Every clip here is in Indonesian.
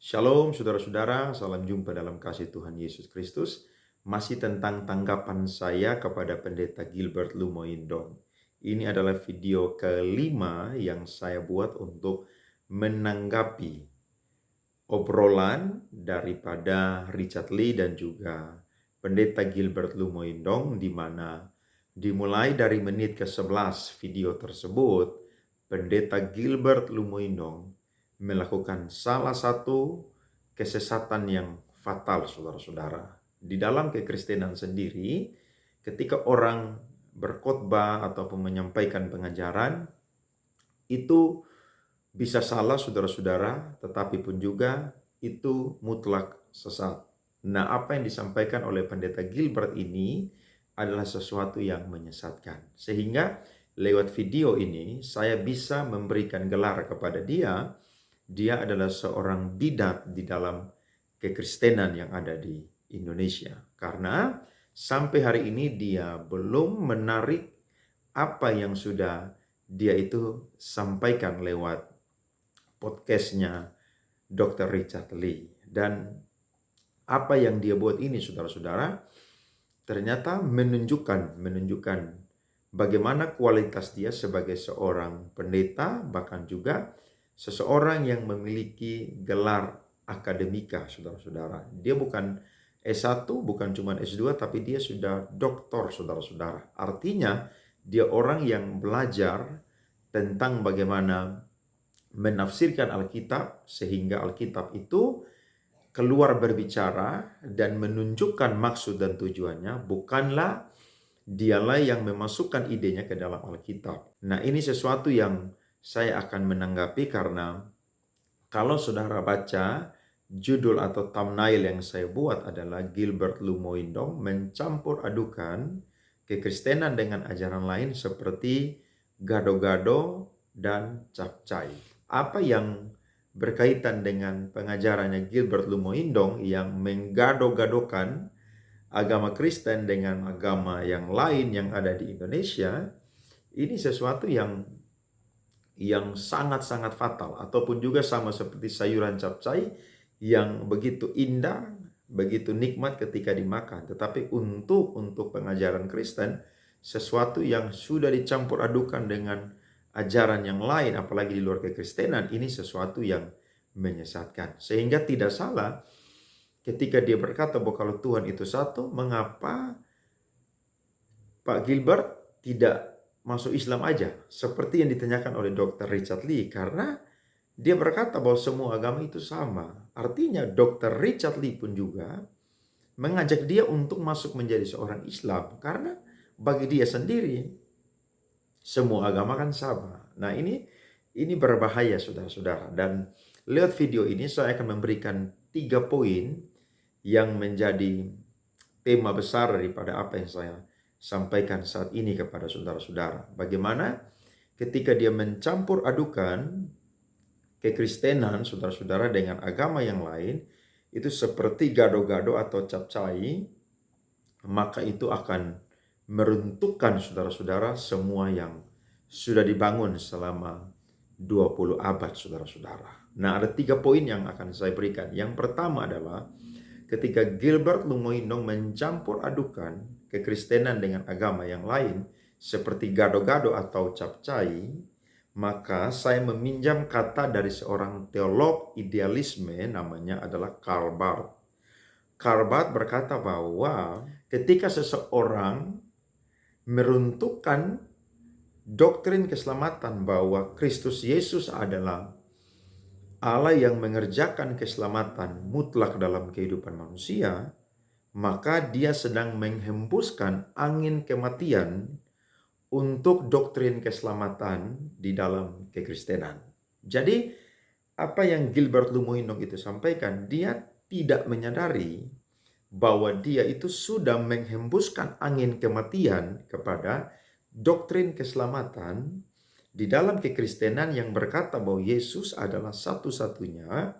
Shalom saudara-saudara, salam jumpa dalam kasih Tuhan Yesus Kristus. Masih tentang tanggapan saya kepada Pendeta Gilbert Lumoindong. Ini adalah video kelima yang saya buat untuk menanggapi obrolan daripada Richard Lee dan juga Pendeta Gilbert Lumoindong, di mana dimulai dari menit ke-11 video tersebut, Pendeta Gilbert Lumoindong melakukan salah satu kesesatan yang fatal, saudara-saudara. Di dalam kekristenan sendiri, ketika orang berkhotbah ataupun menyampaikan pengajaran, itu bisa salah, saudara-saudara, tetapi pun juga itu mutlak sesat. Nah, apa yang disampaikan oleh Pendeta Gilbert ini adalah sesuatu yang menyesatkan. Sehingga lewat video ini saya bisa memberikan gelar kepada dia. Dia adalah seorang bidat di dalam kekristenan yang ada di Indonesia. Karena sampai hari ini dia belum menarik apa yang sudah dia itu sampaikan lewat podcastnya Dr. Richard Lee. Dan apa yang dia buat ini, saudara-saudara, ternyata menunjukkan bagaimana kualitas dia sebagai seorang pendeta, bahkan juga seseorang yang memiliki gelar akademika, saudara-saudara. Dia bukan S1, bukan cuma S2, tapi dia sudah doktor, saudara-saudara. Artinya, dia orang yang belajar tentang bagaimana menafsirkan Alkitab, sehingga Alkitab itu keluar berbicara dan menunjukkan maksud dan tujuannya, bukanlah dialah yang memasukkan idenya ke dalam Alkitab. Nah, ini sesuatu yang saya akan menanggapi karena kalau saudara baca judul atau thumbnail yang saya buat adalah Gilbert Lumoindong mencampur adukan kekristenan dengan ajaran lain seperti gado-gado dan capcay. Apa yang berkaitan dengan pengajarannya Gilbert Lumoindong yang menggado-gadokan agama Kristen dengan agama yang lain yang ada di Indonesia, ini sesuatu yang sangat-sangat fatal, ataupun juga sama seperti sayuran capcay yang begitu indah, begitu nikmat ketika dimakan, tetapi untuk pengajaran Kristen, sesuatu yang sudah dicampur adukan dengan ajaran yang lain, apalagi di luar kekristenan, ini sesuatu yang menyesatkan. Sehingga tidak salah ketika dia berkata bahwa kalau Tuhan itu satu, mengapa Pak Gilbert tidak masuk Islam aja? Seperti yang ditanyakan oleh Dr. Richard Lee, karena dia berkata bahwa semua agama itu sama. Artinya Dr. Richard Lee pun juga mengajak dia untuk masuk menjadi seorang Islam, karena bagi dia sendiri semua agama kan sama. Nah, ini berbahaya, saudara-saudara. Dan lewat video ini saya akan memberikan 3 poin yang menjadi tema besar daripada apa yang saya sampaikan saat ini kepada saudara-saudara. Bagaimana ketika dia mencampur adukan kekristenan saudara-saudara dengan agama yang lain, itu seperti gado-gado atau capcay, maka itu akan meruntuhkan saudara-saudara semua yang sudah dibangun selama 20 abad, saudara-saudara. Nah, ada 3 poin yang akan saya berikan. Yang pertama adalah ketika Gilbert Lumoindong mencampur adukan kekristenan dengan agama yang lain seperti gado-gado atau capcay, maka saya meminjam kata dari seorang teolog idealisme, namanya adalah Karl Barth. Karl Barth berkata bahwa ketika seseorang meruntuhkan doktrin keselamatan bahwa Kristus Yesus adalah Allah yang mengerjakan keselamatan mutlak dalam kehidupan manusia, maka dia sedang menghembuskan angin kematian untuk doktrin keselamatan di dalam kekristenan. Jadi, apa yang Gilbert Lumoindong itu sampaikan, dia tidak menyadari bahwa dia itu sudah menghembuskan angin kematian kepada doktrin keselamatan di dalam kekristenan yang berkata bahwa Yesus adalah satu-satunya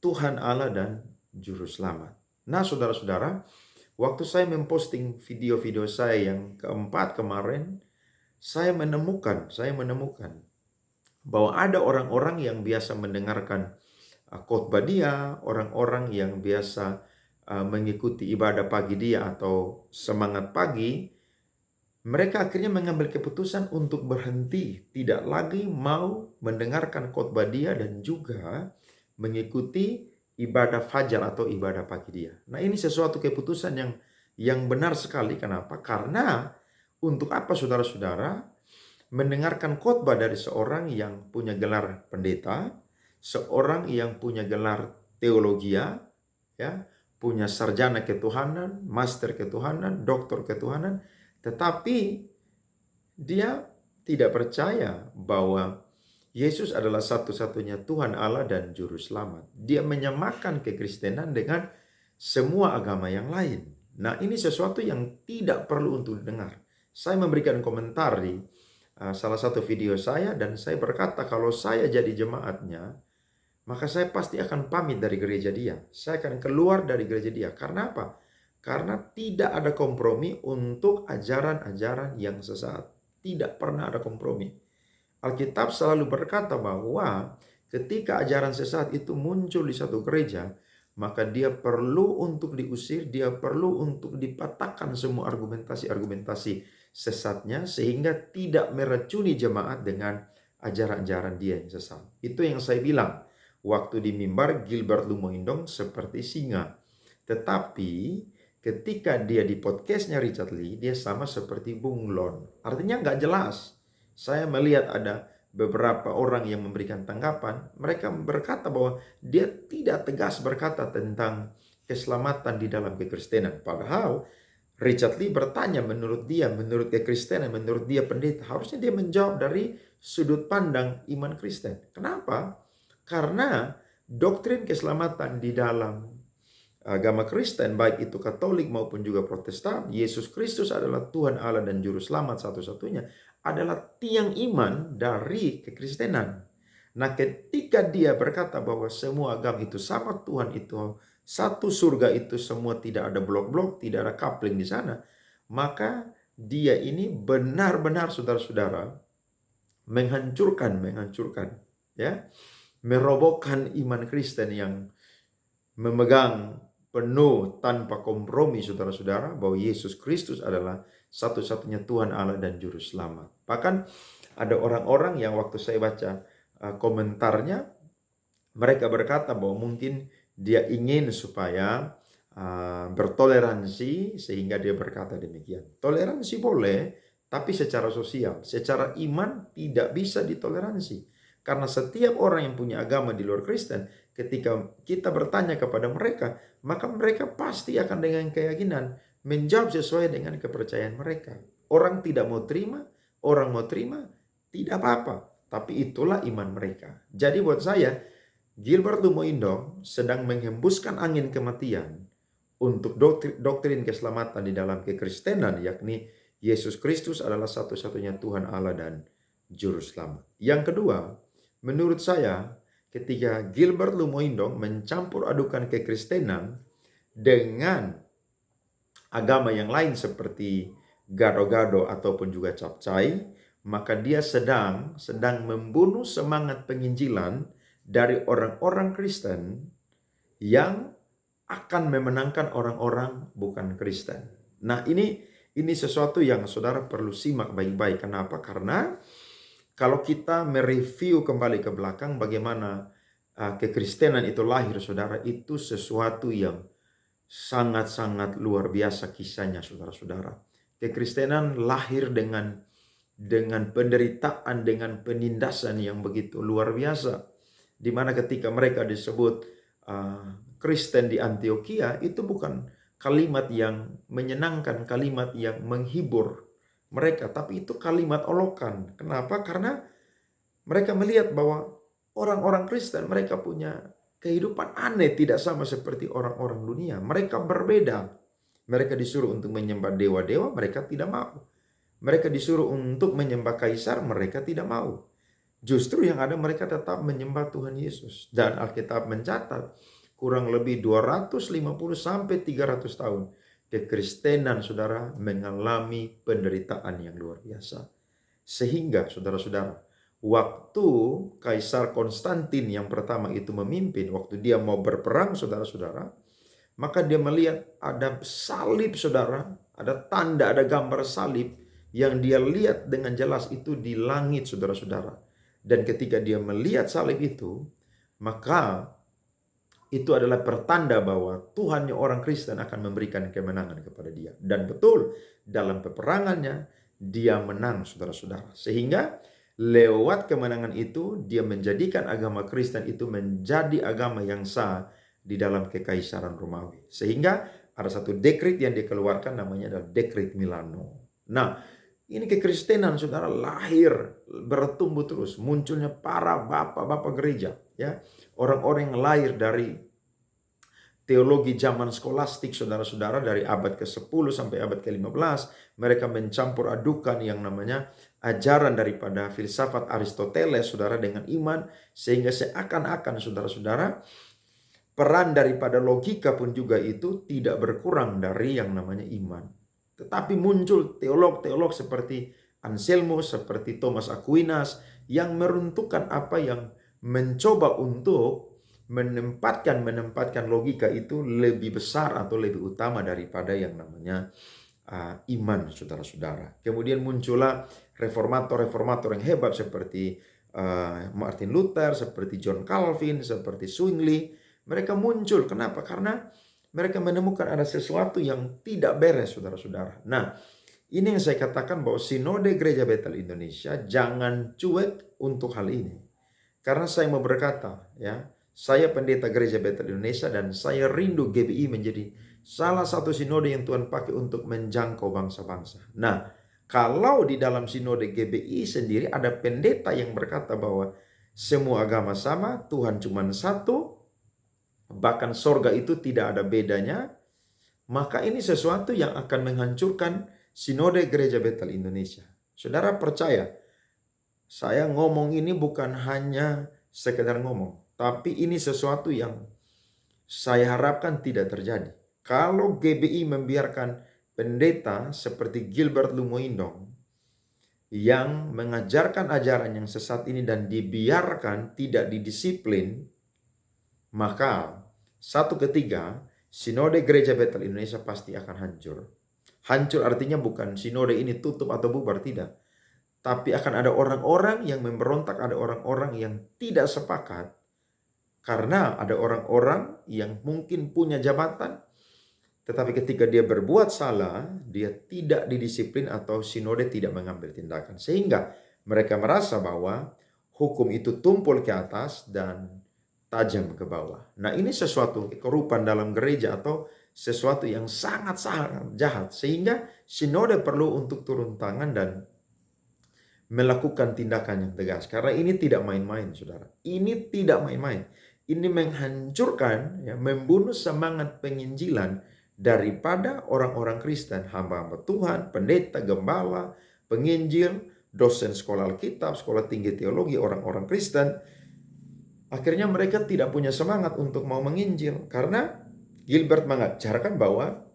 Tuhan Allah dan Juru Selamat. Nah, saudara-saudara, waktu saya memposting video-video saya yang keempat kemarin, saya menemukan bahwa ada orang-orang yang biasa mendengarkan khotbah dia, orang-orang yang biasa mengikuti ibadah pagi dia atau semangat pagi, mereka akhirnya mengambil keputusan untuk berhenti, tidak lagi mau mendengarkan khotbah dia dan juga mengikuti ibadah fajar atau ibadah pagi dia. Nah, ini sesuatu keputusan yang benar sekali. Kenapa? Karena untuk apa saudara-saudara mendengarkan khotbah dari seorang yang punya gelar pendeta, seorang yang punya gelar teologia, ya, punya sarjana ketuhanan, master ketuhanan, doktor ketuhanan, tetapi dia tidak percaya bahwa Yesus adalah satu-satunya Tuhan Allah dan Juru Selamat. Dia menyamakan kekristenan dengan semua agama yang lain. Nah, ini sesuatu yang tidak perlu untuk didengar. Saya memberikan komentar di salah satu video saya dan saya berkata kalau saya jadi jemaatnya, maka saya pasti akan pamit dari gereja dia. Saya akan keluar dari gereja dia. Karena apa? Karena tidak ada kompromi untuk ajaran-ajaran yang sesat. Tidak pernah ada kompromi. Alkitab selalu berkata bahwa ketika ajaran sesat itu muncul di satu gereja, maka dia perlu untuk diusir, dia perlu untuk dipatahkan semua argumentasi-argumentasi sesatnya sehingga tidak meracuni jemaat dengan ajaran-ajaran dia yang sesat. Itu yang saya bilang. Waktu di mimbar Gilbert Lumoindong seperti singa. Tetapi ketika dia di podcastnya Richard Lee, dia sama seperti bunglon. Artinya nggak jelas. Saya melihat ada beberapa orang yang memberikan tanggapan. Mereka berkata bahwa dia tidak tegas berkata tentang keselamatan di dalam kekristenan. Padahal Richard Lee bertanya menurut dia, menurut kekristenan, menurut dia pendeta. Harusnya dia menjawab dari sudut pandang iman Kristen. Kenapa? Karena doktrin keselamatan di dalam agama Kristen, baik itu Katolik maupun juga Protestan, Yesus Kristus adalah Tuhan Allah dan Juru Selamat satu-satunya, adalah tiang iman dari kekristenan. Nah, ketika dia berkata bahwa semua agama itu sama, Tuhan itu satu, surga itu semua, tidak ada blok-blok, tidak ada coupling di sana, maka dia ini benar-benar saudara-saudara menghancurkan ya, merobohkan iman Kristen yang memegang penuh tanpa kompromi saudara-saudara bahwa Yesus Kristus adalah satu-satunya Tuhan Allah dan Juru Selamat. Bahkan ada orang-orang yang waktu saya baca komentarnya, mereka berkata bahwa mungkin dia ingin supaya bertoleransi sehingga dia berkata demikian. Toleransi boleh, tapi secara sosial, secara iman tidak bisa ditoleransi. Karena setiap orang yang punya agama di luar Kristen, ketika kita bertanya kepada mereka, maka mereka pasti akan dengan keyakinan menjawab sesuai dengan kepercayaan mereka. Orang tidak mau terima, orang mau terima, tidak apa-apa. Tapi itulah iman mereka. Jadi buat saya, Gilbert Lumoindong sedang menghembuskan angin kematian untuk doktrin keselamatan di dalam kekristenan, yakni Yesus Kristus adalah satu-satunya Tuhan Allah dan Juru Selamat. Yang kedua, menurut saya, ketika Gilbert Lumoindong mencampur adukan kekristenan dengan agama yang lain seperti gado-gado ataupun juga capcai, maka dia sedang membunuh semangat penginjilan dari orang-orang Kristen yang akan memenangkan orang-orang bukan Kristen. Nah, ini sesuatu yang saudara perlu simak baik-baik. Kenapa? Karena kalau kita mereview kembali ke belakang bagaimana kekristenan itu lahir, saudara, itu sesuatu yang sangat-sangat luar biasa kisahnya, saudara-saudara. Kekristenan lahir dengan penderitaan, dengan penindasan yang begitu luar biasa. Di mana ketika mereka disebut Kristen di Antioquia, itu bukan kalimat yang menyenangkan, kalimat yang menghibur mereka, tapi itu kalimat olokan. Kenapa? Karena mereka melihat bahwa orang-orang Kristen mereka punya kehidupan aneh, tidak sama seperti orang-orang dunia. Mereka berbeda. Mereka disuruh untuk menyembah dewa-dewa, mereka tidak mau. Mereka disuruh untuk menyembah kaisar, mereka tidak mau. Justru yang ada mereka tetap menyembah Tuhan Yesus. Dan Alkitab mencatat kurang lebih 250 sampai 300 tahun kekristenan, saudara, mengalami penderitaan yang luar biasa. Sehingga, saudara-saudara, waktu Kaisar Konstantin yang pertama itu memimpin, waktu dia mau berperang, saudara-saudara, maka dia melihat ada salib, saudara, ada tanda, ada gambar salib yang dia lihat dengan jelas itu di langit, saudara-saudara. Dan ketika dia melihat salib itu, maka itu adalah pertanda bahwa Tuhannya orang Kristen akan memberikan kemenangan kepada dia. Dan betul, dalam peperangannya dia menang, saudara-saudara. Sehingga lewat kemenangan itu dia menjadikan agama Kristen itu menjadi agama yang sah di dalam kekaisaran Romawi. Sehingga ada satu dekret yang dikeluarkan namanya adalah Dekret Milano. Nah, ini kekristenan, saudara, lahir, bertumbuh terus. Munculnya para bapak-bapak gereja, ya, orang-orang yang lahir dari teologi zaman skolastik, saudara-saudara, dari abad ke-10 sampai abad ke-15. Mereka mencampur adukan yang namanya ajaran daripada filsafat Aristoteles, saudara, dengan iman. Sehingga seakan-akan, saudara-saudara, peran daripada logika pun juga itu tidak berkurang dari yang namanya iman. Tetapi muncul teolog-teolog seperti Anselmus, seperti Thomas Aquinas yang meruntuhkan apa yang mencoba untuk menempatkan logika itu lebih besar atau lebih utama daripada yang namanya iman, saudara-saudara. Kemudian muncullah reformator-reformator yang hebat seperti Martin Luther, seperti John Calvin, seperti Zwingli. Mereka muncul. Kenapa? Karena mereka menemukan ada sesuatu yang tidak beres, saudara-saudara. Nah, ini yang saya katakan bahwa Sinode Gereja Betel Indonesia jangan cuek untuk hal ini. Karena saya mau berkata, ya, saya pendeta Gereja Betel Indonesia dan saya rindu GBI menjadi salah satu sinode yang Tuhan pakai untuk menjangkau bangsa-bangsa. Nah, kalau di dalam sinode GBI sendiri ada pendeta yang berkata bahwa semua agama sama, Tuhan cuma satu, bahkan sorga itu tidak ada bedanya, maka ini sesuatu yang akan menghancurkan Sinode Gereja Betel Indonesia. Saudara percaya, saya ngomong ini bukan hanya sekedar ngomong, tapi ini sesuatu yang saya harapkan tidak terjadi. Kalau GBI membiarkan pendeta seperti Gilbert Lumoindong yang mengajarkan ajaran yang sesat ini dan dibiarkan tidak didisiplin, maka satu ketiga Sinode Gereja Betel Indonesia pasti akan hancur. Hancur artinya bukan sinode ini tutup atau bubar, tidak. Tapi akan ada orang-orang yang memberontak, ada orang-orang yang tidak sepakat. Karena ada orang-orang yang mungkin punya jabatan, tetapi ketika dia berbuat salah, dia tidak didisiplin atau sinode tidak mengambil tindakan. Sehingga mereka merasa bahwa hukum itu tumpul ke atas dan tajam ke bawah. Nah, ini sesuatu kerupan dalam gereja atau sesuatu yang sangat-sangat jahat. Sehingga sinode perlu untuk turun tangan dan melakukan tindakan yang tegas. Karena ini tidak main-main, saudara. Ini tidak main-main. Ini menghancurkan, ya, membunuh semangat penginjilan daripada orang-orang Kristen. Hamba-hamba Tuhan, pendeta, gembala, penginjil, dosen sekolah Alkitab, sekolah tinggi teologi, orang-orang Kristen. Akhirnya mereka tidak punya semangat untuk mau menginjil. Karena Gilbert mengajarkan bahwa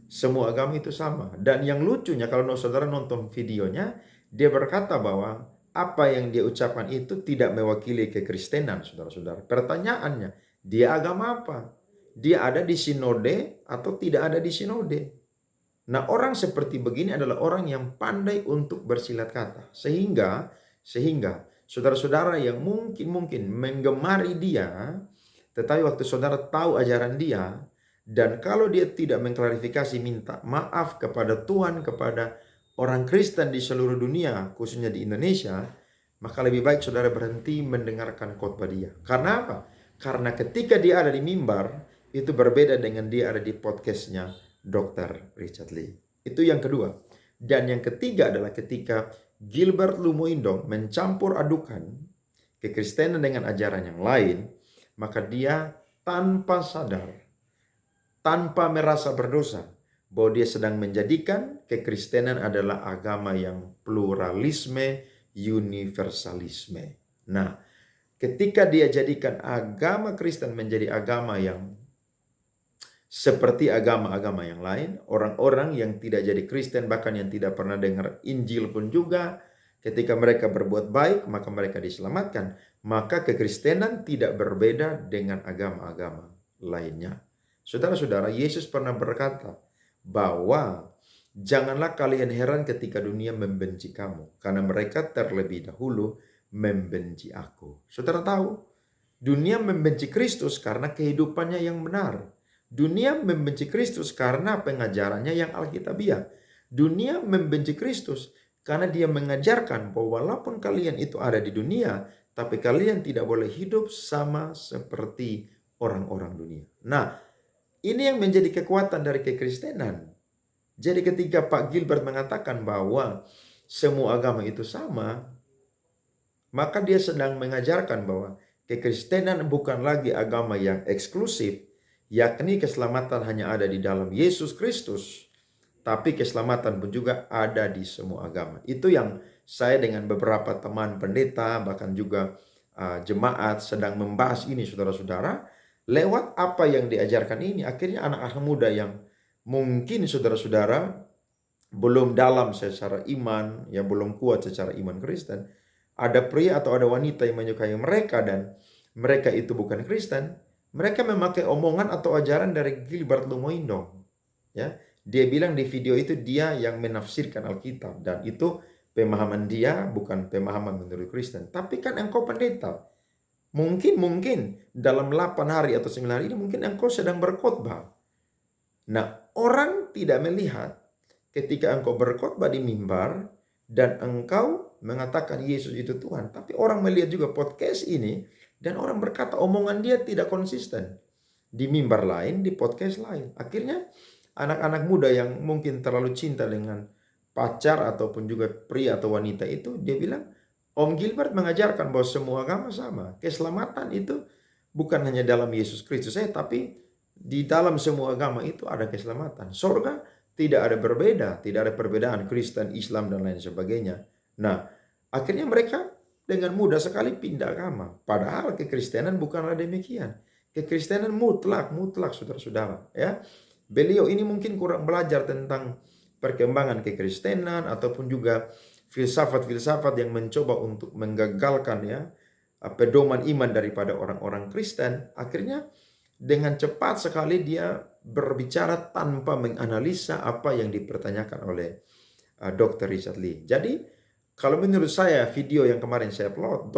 semua agama itu sama. Dan yang lucunya kalau saudara nonton videonya, dia berkata bahwa apa yang dia ucapkan itu tidak mewakili kekristenan, saudara-saudara. Pertanyaannya, dia agama apa? Dia ada di sinode atau tidak ada di sinode? Nah, orang seperti begini adalah orang yang pandai untuk bersilat kata. Sehingga saudara-saudara yang mungkin menggemari dia, tetapi waktu saudara tahu ajaran dia, dan kalau dia tidak mengklarifikasi, minta maaf kepada Tuhan, kepada orang Kristen di seluruh dunia, khususnya di Indonesia, maka lebih baik saudara berhenti mendengarkan khotbah dia. Karena apa? Karena ketika dia ada di mimbar, itu berbeda dengan dia ada di podcastnya Dr. Richard Lee. Itu yang kedua. Dan yang ketiga adalah ketika Gilbert Lumoindong mencampur adukan kekristenan dengan ajaran yang lain, maka dia tanpa sadar, tanpa merasa berdosa, bahwa dia sedang menjadikan kekristenan adalah agama yang pluralisme, universalisme. Nah, ketika dia jadikan agama Kristen menjadi agama yang seperti agama-agama yang lain, orang-orang yang tidak jadi Kristen, bahkan yang tidak pernah dengar Injil pun juga, Ketika mereka berbuat baik, maka mereka diselamatkan. Maka kekristenan tidak berbeda dengan agama-agama lainnya. Saudara-saudara, Yesus pernah berkata bahwa janganlah kalian heran ketika dunia membenci kamu, karena mereka terlebih dahulu membenci aku. Saudara tahu, dunia membenci Kristus karena kehidupannya yang benar. Dunia membenci Kristus karena pengajarannya yang alkitabiah. Dunia membenci Kristus karena dia mengajarkan bahwa walaupun kalian itu ada di dunia, tapi kalian tidak boleh hidup sama seperti orang-orang dunia. Nah, ini yang menjadi kekuatan dari kekristenan. Jadi ketika Pak Gilbert mengatakan bahwa semua agama itu sama, maka dia sedang mengajarkan bahwa kekristenan bukan lagi agama yang eksklusif, yakni keselamatan hanya ada di dalam Yesus Kristus, tapi keselamatan pun juga ada di semua agama. Itu yang saya dengan beberapa teman pendeta, bahkan juga jemaat sedang membahas ini, saudara-saudara. Lewat apa yang diajarkan ini, akhirnya anak-anak muda yang mungkin saudara-saudara belum dalam secara iman, ya belum kuat secara iman Kristen, ada pria atau ada wanita yang menyukai mereka dan mereka itu bukan Kristen, mereka memakai omongan atau ajaran dari Gilbert Lumoindong. Ya, dia bilang di video itu dia yang menafsirkan Alkitab dan itu pemahaman dia, bukan pemahaman menurut Kristen. Tapi kan engkau pendeta, mungkin dalam 8 hari atau 9 hari ini mungkin engkau sedang berkhotbah. Nah, orang tidak melihat ketika engkau berkhotbah di mimbar dan engkau mengatakan Yesus itu Tuhan. Tapi orang melihat juga podcast ini dan orang berkata omongan dia tidak konsisten. Di mimbar lain, di podcast lain. Akhirnya anak-anak muda yang mungkin terlalu cinta dengan pacar ataupun juga pria atau wanita itu, dia bilang, Om Gilbert mengajarkan bahwa semua agama sama. Keselamatan itu bukan hanya dalam Yesus Kristus saja, tapi di dalam semua agama itu ada keselamatan. Surga tidak ada berbeda, tidak ada perbedaan Kristen, Islam, dan lain sebagainya. Nah, akhirnya mereka dengan mudah sekali pindah agama. Padahal kekristenan bukanlah demikian. Kekristenan mutlak, saudara-saudara. Ya, beliau ini mungkin kurang belajar tentang perkembangan kekristenan ataupun juga filsafat-filsafat yang mencoba untuk menggagalkan ya pedoman iman daripada orang-orang Kristen. Akhirnya dengan cepat sekali dia berbicara tanpa menganalisa apa yang dipertanyakan oleh Dr. Richard Lee. Jadi kalau menurut saya video yang kemarin saya upload,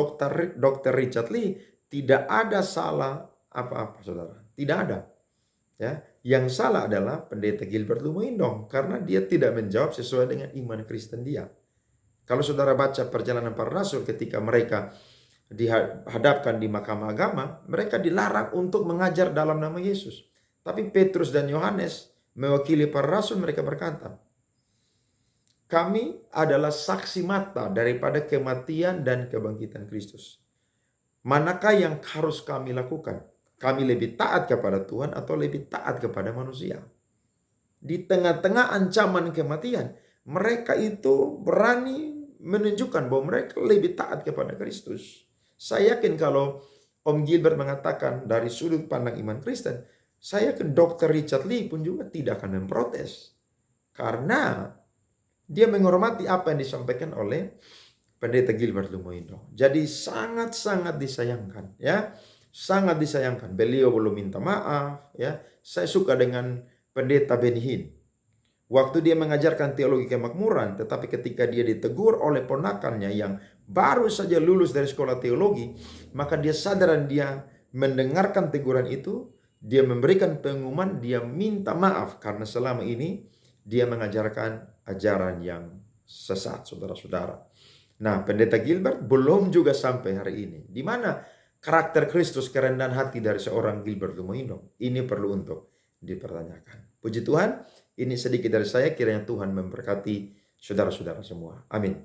Dr. Richard Lee tidak ada salah apa-apa, saudara. Tidak ada. Ya, yang salah adalah pendeta Gilbert Lumoindong karena dia tidak menjawab sesuai dengan iman Kristen dia. Kalau saudara baca Perjalanan Para Rasul ketika mereka dihadapkan di mahkamah agama, mereka dilarang untuk mengajar dalam nama Yesus. Tapi Petrus dan Yohanes mewakili para rasul, mereka berkata, kami adalah saksi mata daripada kematian dan kebangkitan Kristus. Manakah yang harus kami lakukan? Kami lebih taat kepada Tuhan atau lebih taat kepada manusia? Di tengah-tengah ancaman kematian, mereka itu berani menunjukkan bahwa mereka lebih taat kepada Kristus. Saya yakin kalau Om Gilbert mengatakan dari sudut pandang iman Kristen, saya yakin Dr. Richard Lee pun juga tidak akan memprotes. Karena dia menghormati apa yang disampaikan oleh pendeta Gilbert Lumoindong. Jadi sangat-sangat disayangkan, ya. Sangat disayangkan. Beliau belum minta maaf, ya. Saya suka dengan pendeta Benny Hinn. Waktu dia mengajarkan teologi kemakmuran, tetapi ketika dia ditegur oleh ponakannya yang baru saja lulus dari sekolah teologi, maka dia sadar dan dia mendengarkan teguran itu, dia memberikan pengumuman, dia minta maaf karena selama ini dia mengajarkan ajaran yang sesat, saudara-saudara. Nah, pendeta Gilbert belum juga sampai hari ini. Di mana karakter Kristus, kerendahan hati dari seorang Gilbert Lumoindong? Ini perlu untuk dipertanyakan. Puji Tuhan, ini sedikit dari saya, kiranya Tuhan memberkati saudara-saudara semua. Amin.